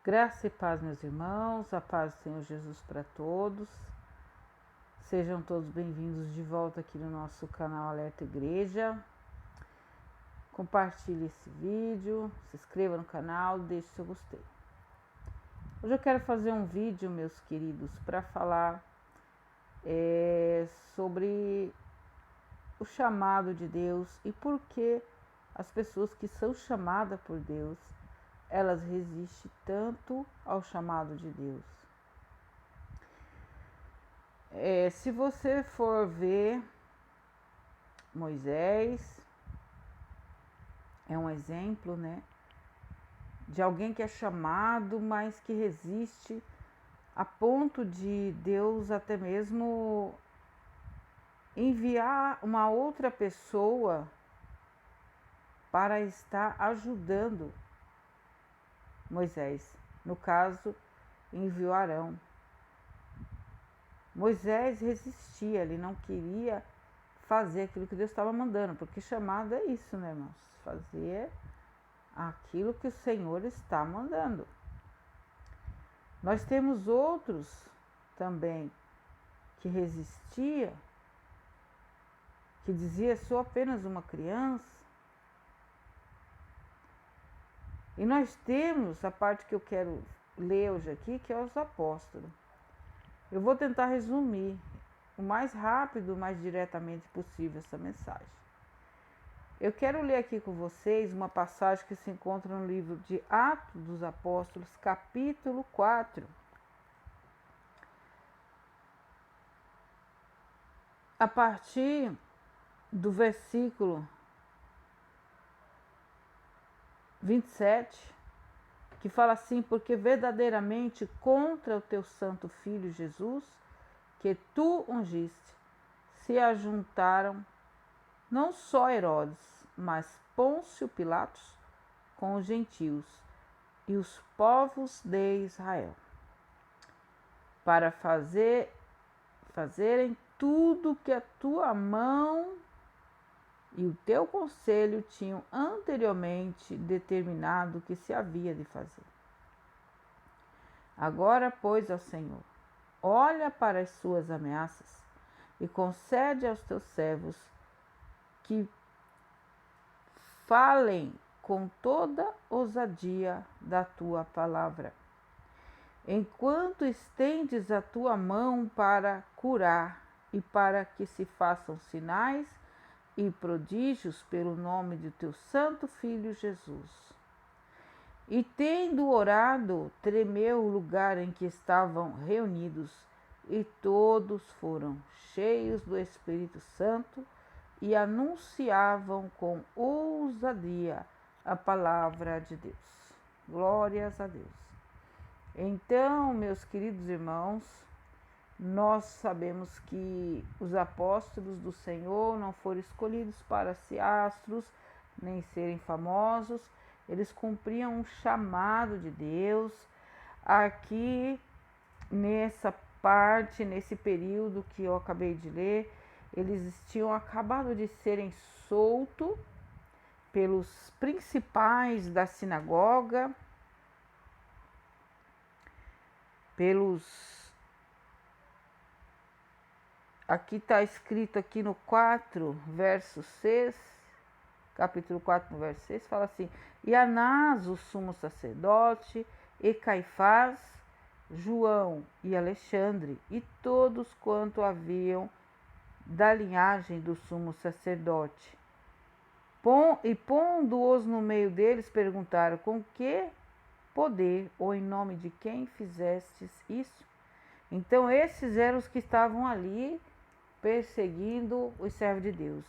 Graça e paz, meus irmãos, a paz do Senhor Jesus para todos. Sejam todos bem-vindos de volta aqui no nosso canal Alerta Igreja. Compartilhe esse vídeo, se inscreva no canal, deixe seu gostei. Hoje eu quero fazer um vídeo, meus queridos, para falar sobre o chamado de Deus e por que as pessoas que são chamadas por Deus, elas resistem tanto ao chamado de Deus. Se você for ver, Moisés é um exemplo, né, de alguém que é chamado, mas que resiste a ponto de Deus até mesmo enviar uma outra pessoa para estar ajudando Moisés. No caso, enviou Arão. Moisés resistia, ele não queria fazer aquilo que Deus estava mandando, porque chamado é isso, né, irmãos? Fazer aquilo que o Senhor está mandando. Nós temos outros também que resistia, que dizia: sou apenas uma criança. E nós temos a parte que eu quero ler hoje aqui, que é os apóstolos. Eu vou tentar resumir o mais rápido, o mais diretamente possível essa mensagem. Eu quero ler aqui com vocês uma passagem que se encontra no livro de Atos dos Apóstolos, capítulo 4. A partir do versículo 27, que fala assim: porque verdadeiramente contra o teu santo filho Jesus, que tu ungiste, se ajuntaram não só Herodes, mas Pôncio Pilatos com os gentios e os povos de Israel, para fazerem tudo que a tua mão e o teu conselho tinham anteriormente determinado que se havia de fazer. Agora, pois, ó Senhor, olha para as suas ameaças e concede aos teus servos que falem com toda ousadia da tua palavra, enquanto estendes a tua mão para curar e para que se façam sinais e prodígios pelo nome de teu santo Filho Jesus. E tendo orado, tremeu o lugar em que estavam reunidos, e todos foram cheios do Espírito Santo e anunciavam com ousadia a palavra de Deus. Glórias a Deus. Então, meus queridos irmãos, nós sabemos que os apóstolos do Senhor não foram escolhidos para ser astros, nem serem famosos. Eles cumpriam um chamado de Deus. Aqui, nessa parte, nesse período que eu acabei de ler, eles tinham acabado de serem soltos pelos principais da sinagoga, aqui está escrito aqui no 4, verso 6, capítulo 4, no verso 6, fala assim: e Anás, o sumo sacerdote, e Caifás, João e Alexandre, e todos quanto haviam da linhagem do sumo sacerdote. E pondo-os no meio deles, perguntaram: com que poder ou em nome de quem fizestes isso? Então esses eram os que estavam ali perseguindo os servos de Deus.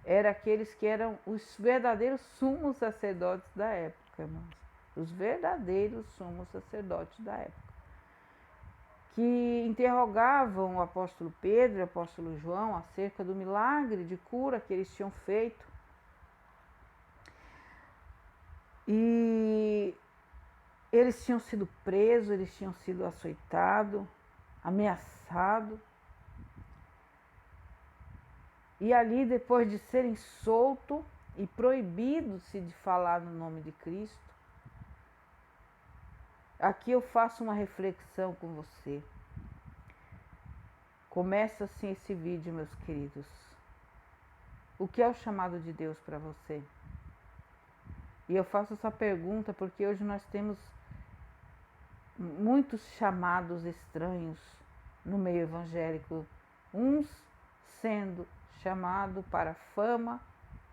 Eram aqueles que eram os verdadeiros sumos sacerdotes da época, irmãos. Os verdadeiros sumos sacerdotes da época, que interrogavam o apóstolo Pedro e o apóstolo João acerca do milagre de cura que eles tinham feito. E eles tinham sido presos, eles tinham sido açoitados, ameaçados. E ali, depois de serem soltos e proibidos-se de falar no nome de Cristo, aqui eu faço uma reflexão com você. Começa assim esse vídeo, meus queridos. O que é o chamado de Deus para você? E eu faço essa pergunta porque hoje nós temos muitos chamados estranhos no meio evangélico. Uns sendo chamados para a fama,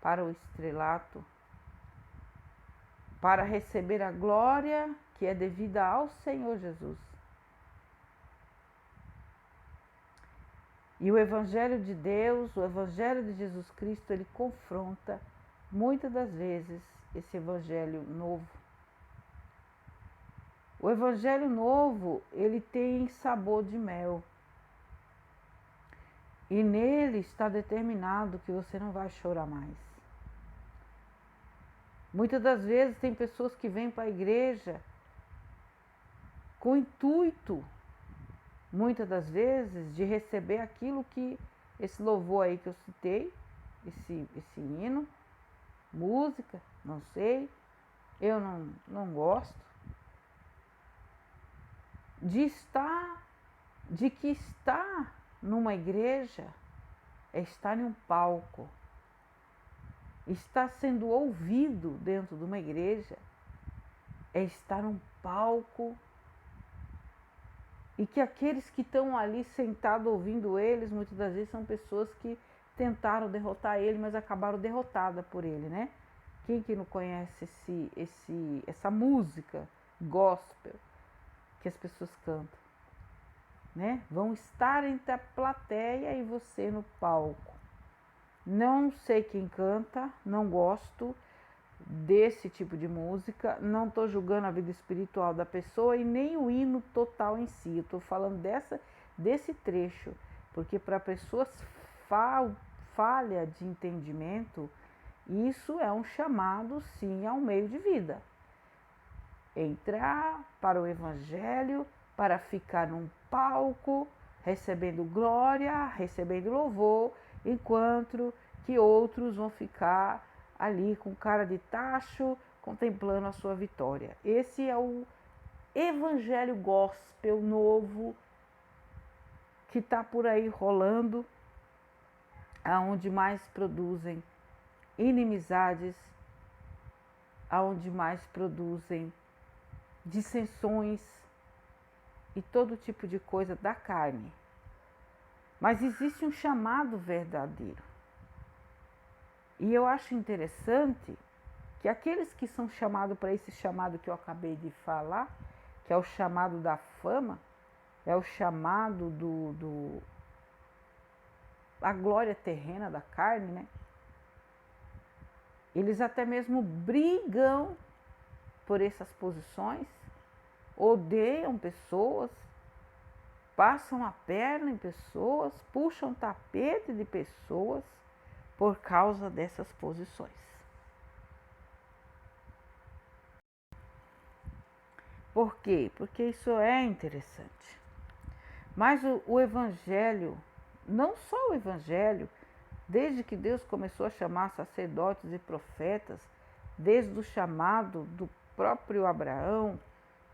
para o estrelato, para receber a glória que é devida ao Senhor Jesus. E o Evangelho de Deus, o Evangelho de Jesus Cristo, ele confronta muitas das vezes esse Evangelho novo. O Evangelho novo, ele tem sabor de mel. E nele está determinado que você não vai chorar mais. Muitas das vezes tem pessoas que vêm para a igreja com o intuito, muitas das vezes, de receber aquilo que esse louvor aí que eu citei, esse hino, música, não sei, eu não gosto, de que estar numa igreja é estar em um palco, estar sendo ouvido dentro de uma igreja é estar num palco, e que aqueles que estão ali sentados ouvindo eles, muitas das vezes são pessoas que tentaram derrotar ele, mas acabaram derrotadas por ele, né? Quem que não conhece essa música gospel que as pessoas cantam, né? Vão estar entre a plateia e você no palco. Não sei quem canta, não gosto desse tipo de música, não estou julgando a vida espiritual da pessoa e nem o hino total em si. Eu estou falando desse trecho, porque para pessoas falha de entendimento, isso é um chamado sim a um meio de vida. Entrar para o Evangelho, para ficar num palco, recebendo glória, recebendo louvor, enquanto que outros vão ficar ali com cara de tacho, contemplando a sua vitória. Esse é o evangelho gospel novo que está por aí rolando, aonde mais produzem inimizades, aonde mais produzem dissensões e todo tipo de coisa da carne. Mas existe um chamado verdadeiro. E eu acho interessante que aqueles que são chamados para esse chamado que eu acabei de falar, que é o chamado da fama, é o chamado a glória terrena da carne, né? Eles até mesmo brigam por essas posições, odeiam pessoas, passam a perna em pessoas, puxam tapete de pessoas por causa dessas posições. Por quê? Porque isso é interessante. Mas o Evangelho, não só o Evangelho, desde que Deus começou a chamar sacerdotes e profetas, desde o chamado do próprio Abraão,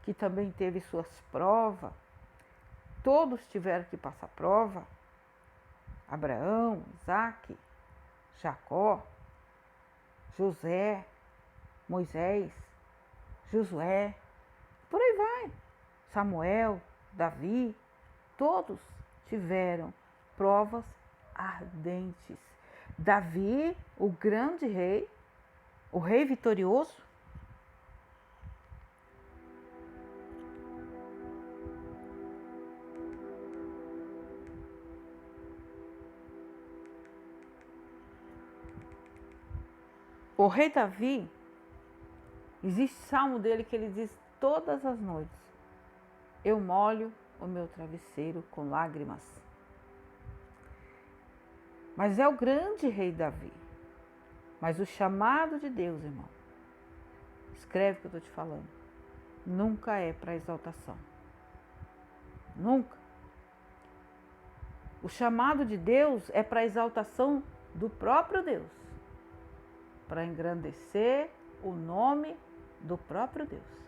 que também teve suas provas, todos tiveram que passar prova. Abraão, Isaque, Jacó, José, Moisés, Josué, por aí vai. Samuel, Davi, todos tiveram provas ardentes. Davi, o grande rei, o rei vitorioso, o rei Davi, existe salmo dele que ele diz todas as noites: eu molho o meu travesseiro com lágrimas. Mas é o grande rei Davi. Mas o chamado de Deus, irmão, escreve o que eu estou te falando, nunca é para exaltação. Nunca. O chamado de Deus é para exaltação do próprio Deus, para engrandecer o nome do próprio Deus.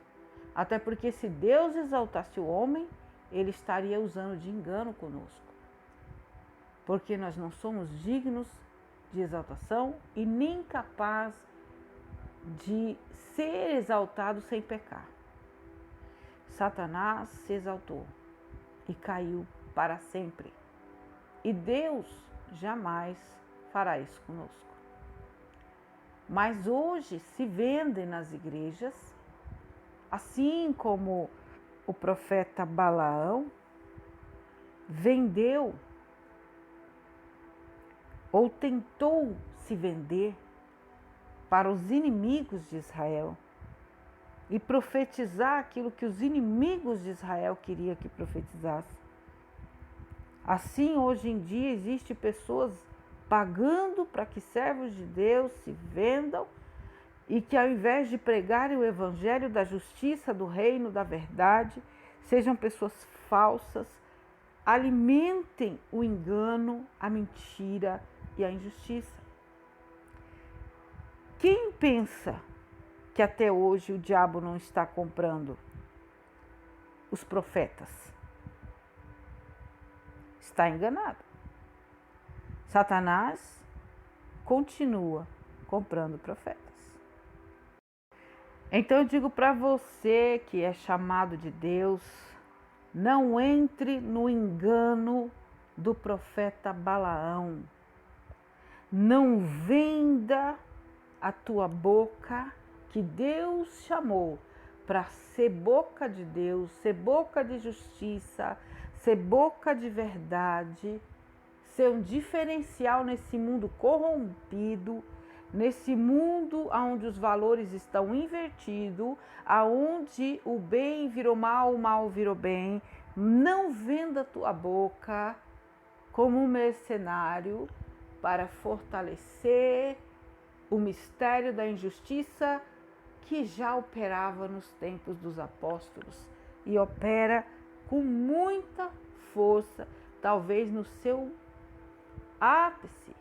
Até porque se Deus exaltasse o homem, ele estaria usando de engano conosco. Porque nós não somos dignos de exaltação e nem capazes de ser exaltado sem pecar. Satanás se exaltou e caiu para sempre. E Deus jamais fará isso conosco. Mas hoje se vendem nas igrejas, assim como o profeta Balaão vendeu ou tentou se vender para os inimigos de Israel e profetizar aquilo que os inimigos de Israel queriam que profetizasse. Assim, hoje em dia, existem pessoas pagando para que servos de Deus se vendam e que, ao invés de pregarem o evangelho da justiça, do reino, da verdade, sejam pessoas falsas, alimentem o engano, a mentira e a injustiça. Quem pensa que até hoje o diabo não está comprando os profetas? Está enganado. Satanás continua comprando profetas. Então eu digo para você que é chamado de Deus, não entre no engano do profeta Balaão. Não venda a tua boca, que Deus chamou para ser boca de Deus, ser boca de justiça, ser boca de verdade, ser um diferencial nesse mundo corrompido, nesse mundo onde os valores estão invertidos, aonde o bem virou mal, o mal virou bem. Não venda a tua boca como um mercenário para fortalecer o mistério da injustiça que já operava nos tempos dos apóstolos e opera com muita força, talvez no seu ápice,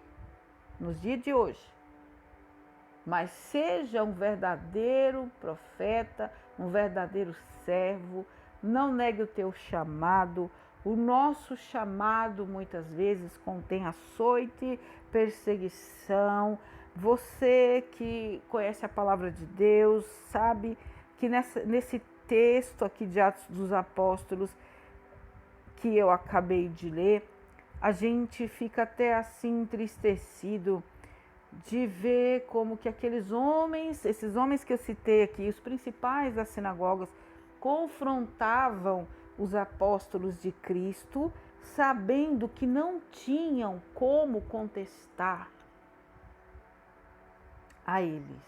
nos dias de hoje. Mas seja um verdadeiro profeta, um verdadeiro servo, não negue o teu chamado. O nosso chamado muitas vezes contém açoite, perseguição. Você que conhece a palavra de Deus, sabe que nesse texto aqui de Atos dos Apóstolos que eu acabei de ler, a gente fica até assim entristecido de ver como que aqueles homens, esses homens que eu citei aqui, os principais das sinagogas, confrontavam os apóstolos de Cristo, sabendo que não tinham como contestar a eles.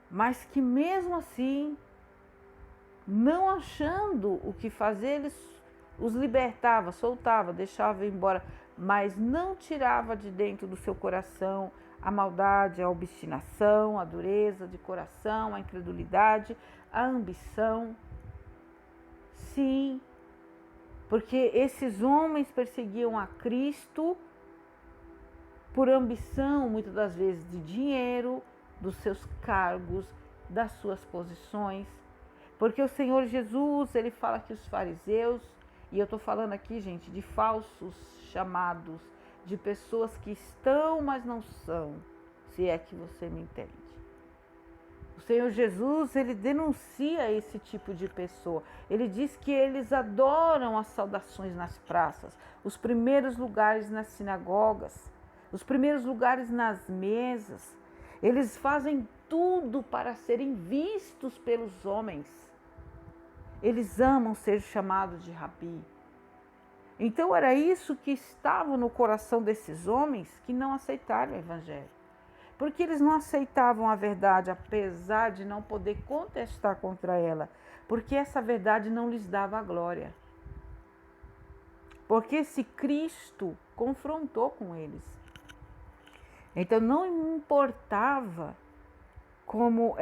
Mas que mesmo assim, não achando o que fazer, eles os libertava, soltava, deixava ir embora, mas não tirava de dentro do seu coração a maldade, a obstinação, a dureza de coração, a incredulidade, a ambição. Sim, porque esses homens perseguiam a Cristo por ambição, muitas das vezes, de dinheiro, dos seus cargos, das suas posições. Porque o Senhor Jesus, ele fala que os fariseus, e eu estou falando aqui, gente, de falsos chamados, de pessoas que estão, mas não são, se é que você me entende. O Senhor Jesus, ele denuncia esse tipo de pessoa. Ele diz que eles adoram as saudações nas praças, os primeiros lugares nas sinagogas, os primeiros lugares nas mesas. Eles fazem tudo para serem vistos pelos homens. Eles amam ser chamados de rabi. Então era isso que estava no coração desses homens que não aceitaram o evangelho. Porque eles não aceitavam a verdade, apesar de não poder contestar contra ela. Porque essa verdade não lhes dava glória. Porque esse Cristo confrontou com eles. Então não importava como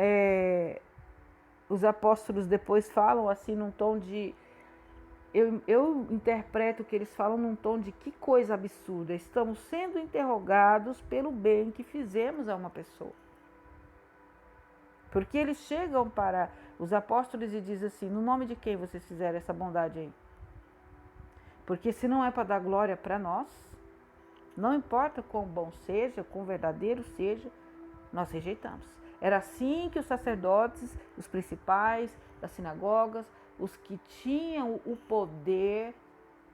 os apóstolos depois falam assim num tom de... Eu interpreto que eles falam num tom de que coisa absurda. Estamos sendo interrogados pelo bem que fizemos a uma pessoa. Porque eles chegam para os apóstolos e diz assim: no nome de quem vocês fizeram essa bondade aí? Porque se não é para dar glória para nós, não importa quão bom seja, quão verdadeiro seja, nós rejeitamos. Era assim que os sacerdotes, os principais das sinagogas, os que tinham o poder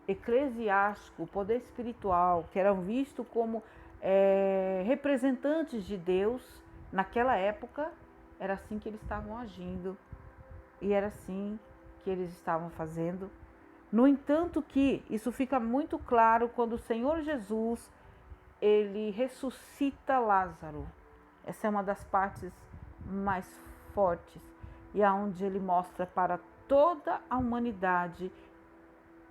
eclesiástico, o poder espiritual, que eram vistos como representantes de Deus naquela época, era assim que eles estavam agindo e era assim que eles estavam fazendo. No entanto que isso fica muito claro quando o Senhor Jesus, ele ressuscita Lázaro. Essa é uma das partes mais fortes e aonde ele mostra para toda a humanidade,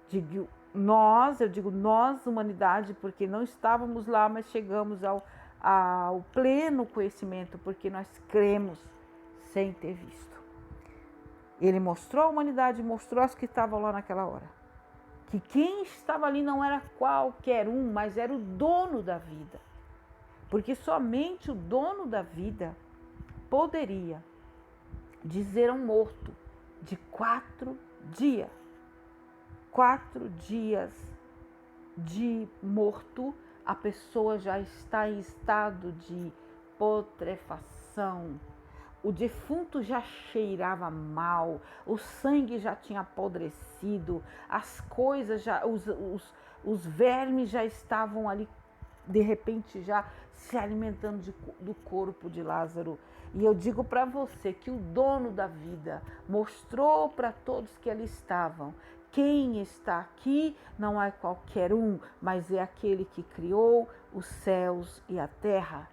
digo nós, humanidade, porque não estávamos lá, mas chegamos ao pleno conhecimento, porque nós cremos sem ter visto. Ele mostrou a humanidade, mostrou aos que estavam lá naquela hora, que quem estava ali não era qualquer um, mas era o dono da vida. Porque somente o dono da vida poderia dizer a um morto de 4 dias. 4 dias de morto, a pessoa já está em estado de putrefação. O defunto já cheirava mal, o sangue já tinha apodrecido, as coisas já, os vermes já estavam ali, de repente já se alimentando do corpo de Lázaro. E eu digo para você que o dono da vida mostrou para todos que ali estavam: quem está aqui não é qualquer um, mas é aquele que criou os céus e a terra.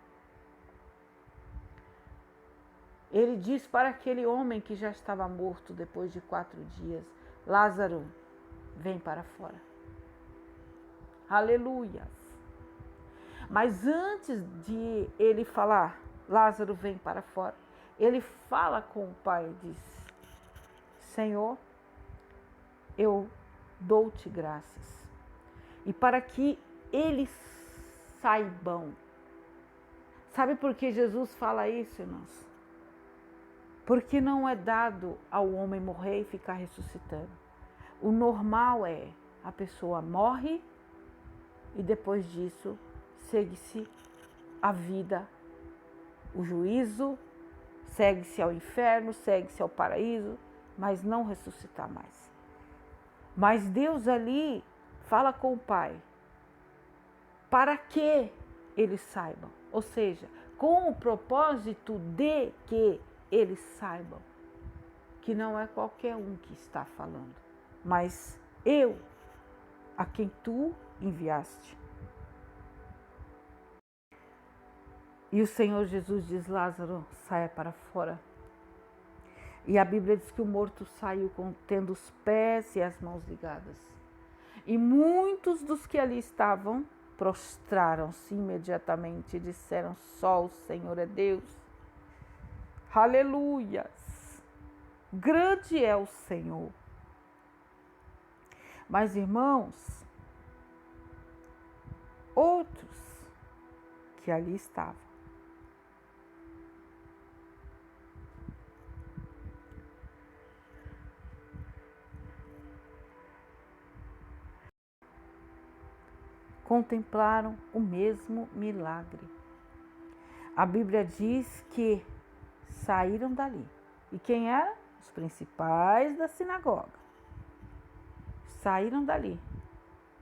Ele diz para aquele homem que já estava morto depois de 4 dias: Lázaro, vem para fora. Aleluia! Mas antes de ele falar, Lázaro, vem para fora, ele fala com o pai e diz: Senhor, eu dou-te graças. E para que eles saibam. Sabe por que Jesus fala isso, irmãos? Porque não é dado ao homem morrer e ficar ressuscitando. O normal é a pessoa morre e depois disso segue-se a vida, o juízo, segue-se ao inferno, segue-se ao paraíso, mas não ressuscitar mais. Mas Deus ali fala com o Pai para que eles saibam, ou seja, com o propósito de que eles saibam que não é qualquer um que está falando, mas eu, a quem tu enviaste. E o Senhor Jesus diz: Lázaro, saia para fora. E a Bíblia diz que o morto saiu tendo os pés e as mãos ligadas. E muitos dos que ali estavam prostraram-se imediatamente e disseram: só o Senhor é Deus. Aleluias! Grande é o Senhor. Mas, irmãos, outros que ali estavam, contemplaram o mesmo milagre. A Bíblia diz que saíram dali. E quem eram? Os principais da sinagoga. Saíram dali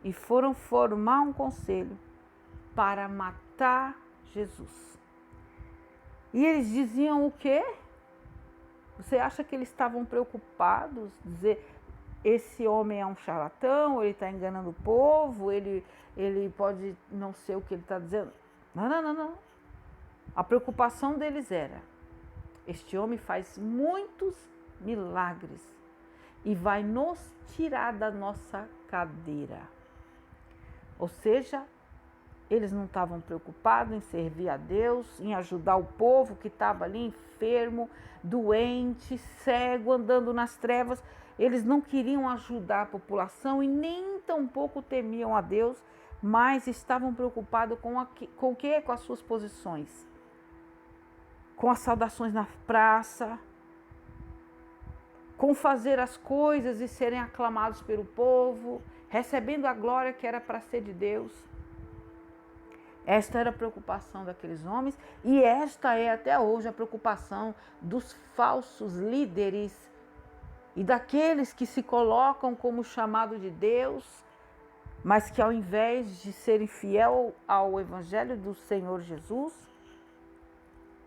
e foram formar um conselho para matar Jesus. E eles diziam o quê? Você acha que eles estavam preocupados? Dizer, esse homem é um charlatão, ele está enganando o povo, ele pode não ser o que ele está dizendo. Não. A preocupação deles era: este homem faz muitos milagres e vai nos tirar da nossa cadeira. Ou seja, eles não estavam preocupados em servir a Deus, em ajudar o povo que estava ali enfermo, doente, cego, andando nas trevas. Eles não queriam ajudar a população e nem tampouco temiam a Deus, mas estavam preocupados com o quê? Com as suas posições, com as saudações na praça, com fazer as coisas e serem aclamados pelo povo, recebendo a glória que era para ser de Deus. Esta era a preocupação daqueles homens e esta é até hoje a preocupação dos falsos líderes e daqueles que se colocam como chamado de Deus, mas que ao invés de serem fiel ao Evangelho do Senhor Jesus,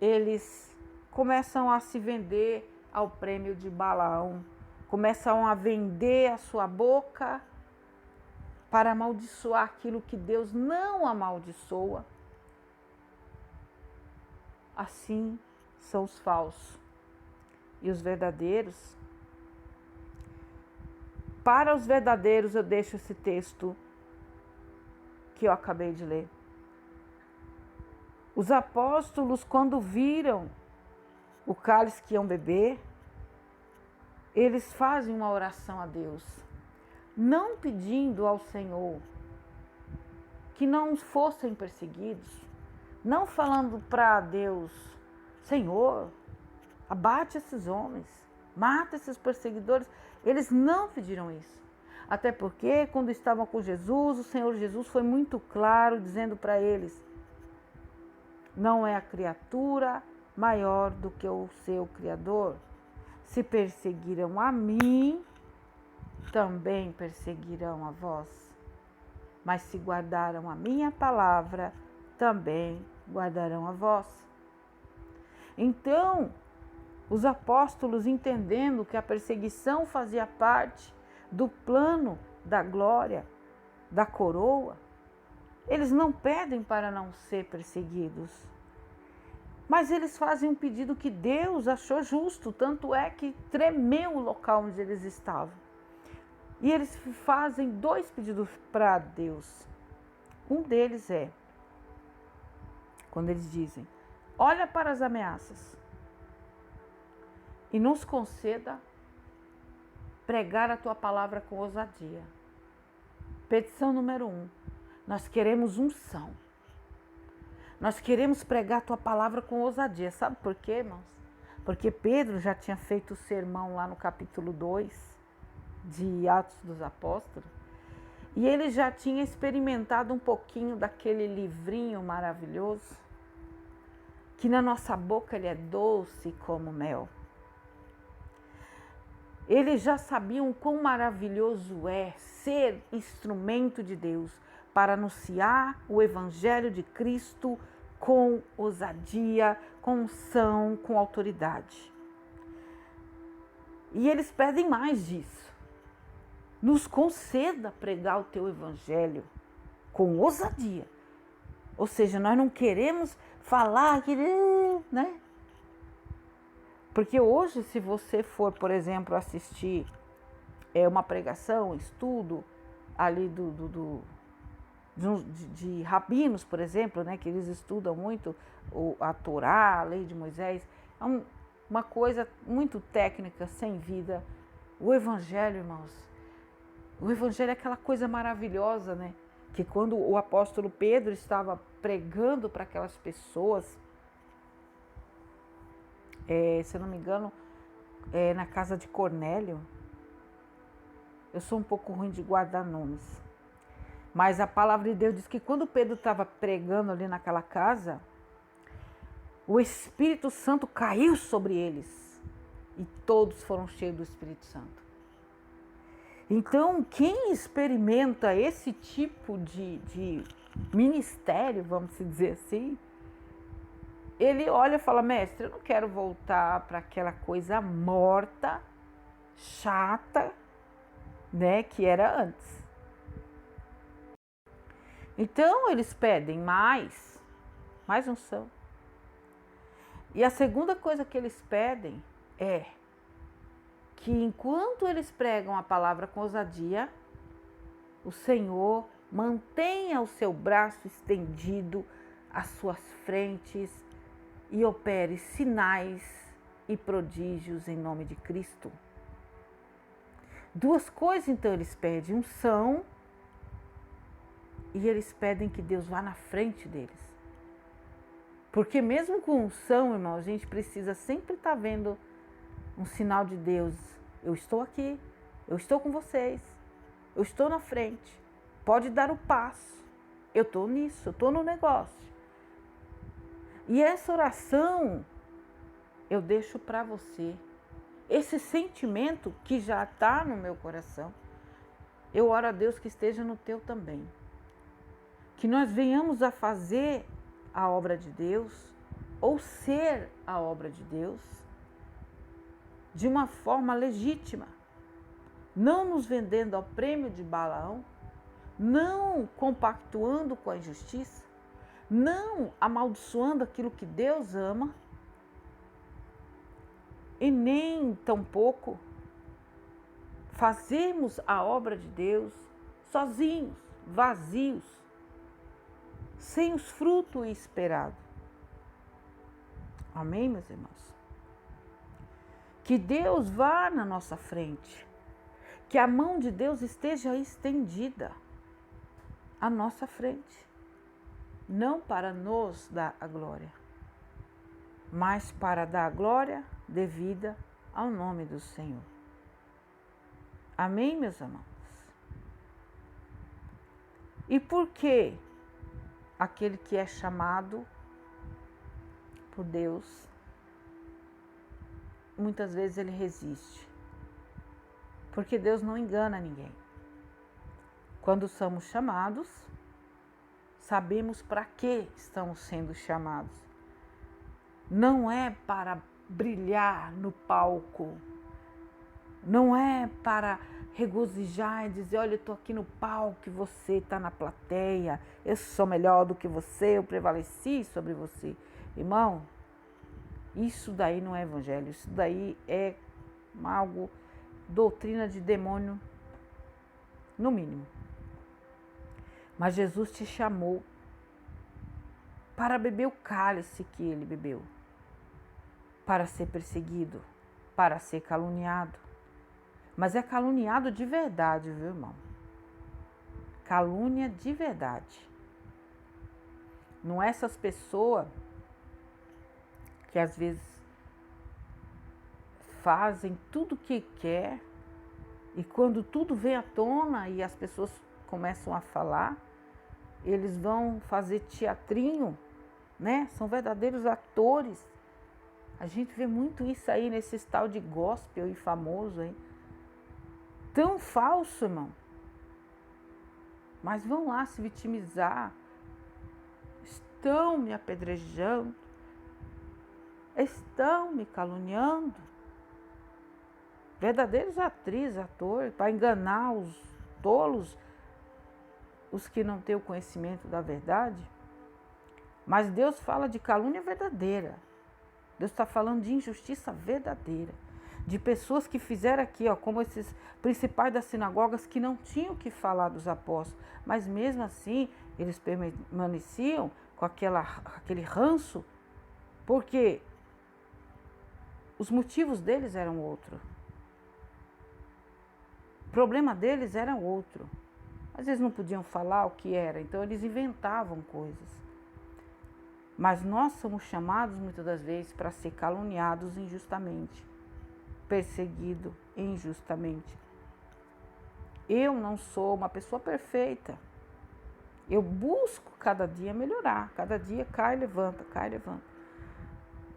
eles começam a se vender ao prêmio de Balaão, começam a vender a sua boca para amaldiçoar aquilo que Deus não amaldiçoa. Assim são os falsos. E os verdadeiros? Para os verdadeiros eu deixo esse texto que eu acabei de ler. Os apóstolos, quando viram o cálice que iam beber, eles fazem uma oração a Deus, não pedindo ao Senhor que não fossem perseguidos, não falando para Deus, Senhor, abate esses homens, mata esses perseguidores. Eles não pediram isso. Até porque, quando estavam com Jesus, o Senhor Jesus foi muito claro, dizendo para eles: não é a criatura maior do que o seu Criador. Se perseguiram a mim, também perseguirão a vós. Mas se guardaram a minha palavra, também guardarão a vós. Então, os apóstolos, entendendo que a perseguição fazia parte do plano da glória, da coroa, eles não pedem para não ser perseguidos, mas eles fazem um pedido que Deus achou justo, tanto é que tremeu o local onde eles estavam. E eles fazem 2 pedidos para Deus. Um deles é, quando eles dizem: olha para as ameaças e nos conceda pregar a tua palavra com ousadia. Petição número 1. Nós queremos unção. Nós queremos pregar a tua palavra com ousadia. Sabe por quê, irmãos? Porque Pedro já tinha feito o sermão lá no capítulo 2 de Atos dos Apóstolos. E ele já tinha experimentado um pouquinho daquele livrinho maravilhoso, que na nossa boca ele é doce como mel. Eles já sabiam quão maravilhoso é ser instrumento de Deus para anunciar o Evangelho de Cristo com ousadia, com unção, com autoridade. E eles pedem mais disso. Nos conceda pregar o teu Evangelho com ousadia. Ou seja, nós não queremos falar que, né? Porque hoje, se você for, por exemplo, assistir uma pregação, um estudo ali de rabinos, por exemplo, né, que eles estudam muito a Torá, a lei de Moisés, é uma coisa muito técnica, sem vida. O Evangelho, irmãos, o Evangelho é aquela coisa maravilhosa, né? Que quando o apóstolo Pedro estava pregando para aquelas pessoas, se eu não me engano, na casa de Cornélio. Eu sou um pouco ruim de guardar nomes. Mas a palavra de Deus diz que quando Pedro estava pregando ali naquela casa, o Espírito Santo caiu sobre eles. E todos foram cheios do Espírito Santo. Então, quem experimenta esse tipo de ministério, vamos dizer assim, ele olha e fala: mestre, eu não quero voltar para aquela coisa morta, chata, né, que era antes. Então, eles pedem mais unção. E a segunda coisa que eles pedem é que enquanto eles pregam a palavra com ousadia, o Senhor mantenha o seu braço estendido às suas frentes e opere sinais e prodígios em nome de Cristo. 2 coisas, então, eles pedem: unção, e eles pedem que Deus vá na frente deles. Porque mesmo com unção, irmão, a gente precisa sempre estar vendo um sinal de Deus eu estou aqui, eu estou com vocês, eu estou na frente, pode dar o passo, eu estou nisso, eu estou no negócio. E essa oração eu deixo para você. Esse sentimento que já está no meu coração, eu oro a Deus que esteja no teu também. Que nós venhamos a fazer a obra de Deus, ou ser a obra de Deus, de uma forma legítima. Não nos vendendo ao prêmio de Balaão, não compactuando com a injustiça, não amaldiçoando aquilo que Deus ama, e nem tampouco fazermos a obra de Deus sozinhos, vazios, sem os frutos esperados. Amém, meus irmãos? Que Deus vá na nossa frente, que a mão de Deus esteja estendida à nossa frente, não para nos dar a glória, mas para dar a glória devida ao nome do Senhor. Amém, meus amados? E por que aquele que é chamado por Deus, muitas vezes ele resiste? Porque Deus não engana ninguém. Quando somos chamados, sabemos para que estamos sendo chamados. Não é para brilhar no palco, não é para regozijar e dizer, olha, eu estou aqui no palco e você está na plateia, eu sou melhor do que você, eu prevaleci sobre você. Irmão, isso daí não é evangelho, isso daí é algo, doutrina de demônio, no mínimo. Mas Jesus te chamou para beber o cálice que ele bebeu, para ser perseguido, para ser caluniado. Mas é caluniado de verdade, viu, irmão? Calúnia de verdade. Não é essas pessoas que às vezes fazem tudo o que quer e quando tudo vem à tona e as pessoas começam a falar, eles vão fazer teatrinho, né? São verdadeiros atores. A gente vê muito isso aí nesse tal de gospel e famoso, hein? Tão falso, irmão. Mas vão lá se vitimizar. Estão me apedrejando. Estão me caluniando. Verdadeiros atrizes, atores, para enganar os tolos, os que não têm o conhecimento da verdade. Mas Deus fala de calúnia verdadeira. Deus está falando de injustiça verdadeira. De pessoas que fizeram aqui, ó, como esses principais das sinagogas que não tinham que falar dos apóstolos. Mas mesmo assim, eles permaneciam com aquele ranço, porque os motivos deles eram outro. O problema deles era outro. Às vezes não podiam falar o que era, então eles inventavam coisas. Mas nós somos chamados muitas das vezes para ser caluniados injustamente, perseguidos injustamente. Eu não sou uma pessoa perfeita. Eu busco cada dia melhorar, cada dia cai, levanta, cai, levanta.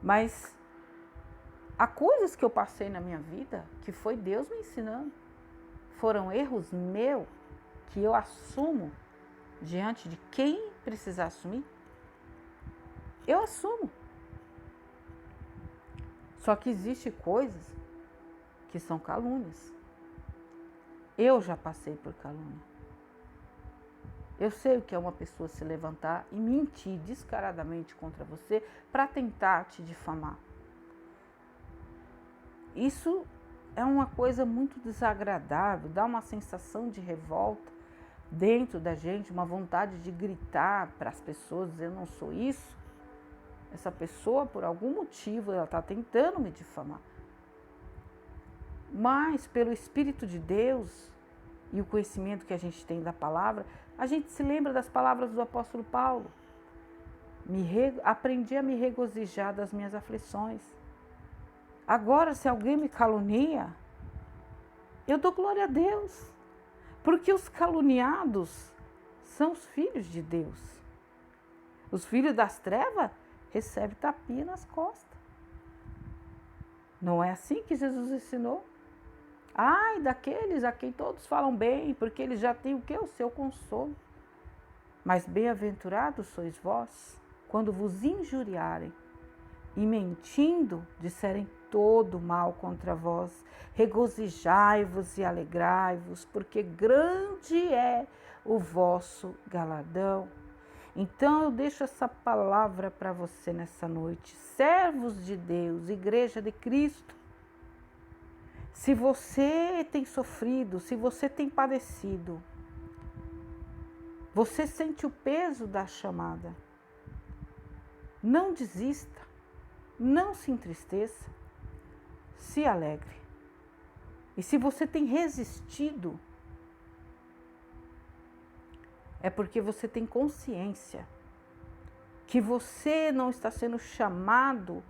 Mas há coisas que eu passei na minha vida que foi Deus me ensinando. Foram erros meus que eu assumo diante de quem precisar assumir. Eu assumo. Só que existem coisas que são calúnias. Eu já passei por calúnia. Eu sei o que é uma pessoa se levantar e mentir descaradamente contra você para tentar te difamar. Isso é uma coisa muito desagradável, dá uma sensação de revolta dentro da gente, uma vontade de gritar para as pessoas, dizer, eu não sou isso. Essa pessoa, por algum motivo, ela está tentando me difamar. Mas, pelo Espírito de Deus e o conhecimento que a gente tem da palavra, a gente se lembra das palavras do apóstolo Paulo. Aprendi a me regozijar das minhas aflições. Agora, se alguém me calunia, Eu dou glória a Deus, porque os caluniados são os filhos de Deus. Os filhos das trevas recebem tapinha nas costas. Não é assim que Jesus ensinou? Ai, daqueles a quem todos falam bem, porque eles já têm o que? O seu consolo. Mas bem-aventurados sois vós, quando vos injuriarem e mentindo disserem todo mal contra vós. Regozijai-vos e alegrai-vos, porque grande é o vosso galardão. Então eu deixo essa palavra para você nessa noite. Servos de Deus, Igreja de Cristo, se você tem sofrido, se você tem padecido, você sente o peso da chamada, não desista, não se entristeça, se alegre. E se você tem resistido, é porque você tem consciência que você não está sendo chamado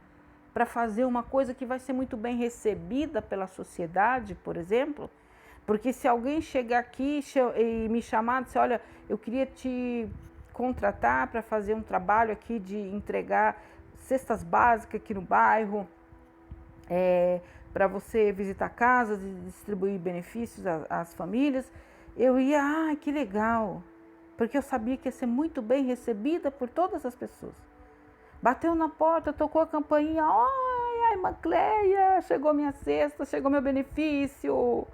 para fazer uma coisa que vai ser muito bem recebida pela sociedade, por exemplo. Porque se alguém chegar aqui e me chamar e dizer, olha, eu queria te contratar para fazer um trabalho aqui de entregar cestas básicas aqui no bairro, para você visitar casas e distribuir benefícios às famílias, eu ia, que legal, porque eu sabia que ia ser muito bem recebida por todas as pessoas. Bateu na porta, tocou a campainha, ai, irmã Cleia, chegou minha cesta, chegou meu benefício.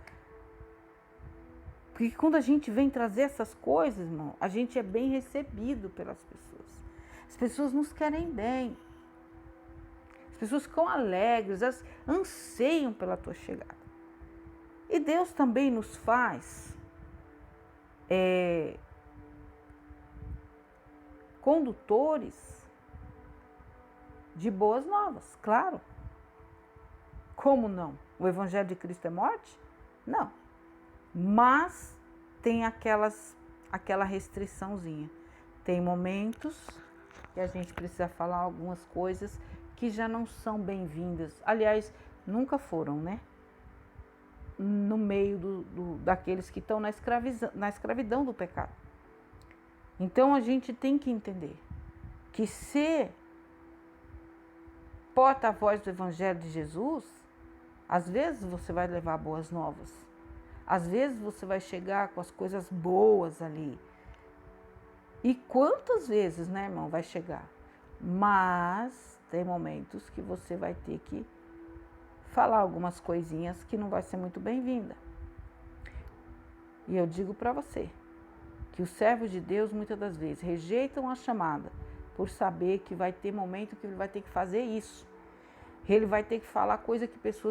Porque quando a gente vem trazer essas coisas, irmão, a gente é bem recebido pelas pessoas. As pessoas nos querem bem. As pessoas ficam alegres, elas anseiam pela tua chegada. E Deus também nos faz condutores de boas novas, claro. Como não? O Evangelho de Cristo é morte? Não. Mas tem aquela restriçãozinha. Tem momentos que a gente precisa falar algumas coisas que já não são bem-vindas. Aliás, nunca foram, né? No meio daqueles que estão na escravidão do pecado. Então a gente tem que entender que ser porta-voz do Evangelho de Jesus, às vezes você vai levar boas novas. Às vezes você vai chegar com as coisas boas ali. E quantas vezes, né, irmão, vai chegar? Mas tem momentos que você vai ter que falar algumas coisinhas que não vai ser muito bem-vinda. E eu digo para você que os servos de Deus muitas das vezes rejeitam a chamada por saber que vai ter momento que ele vai ter que fazer isso. Ele vai ter que falar coisa que pessoas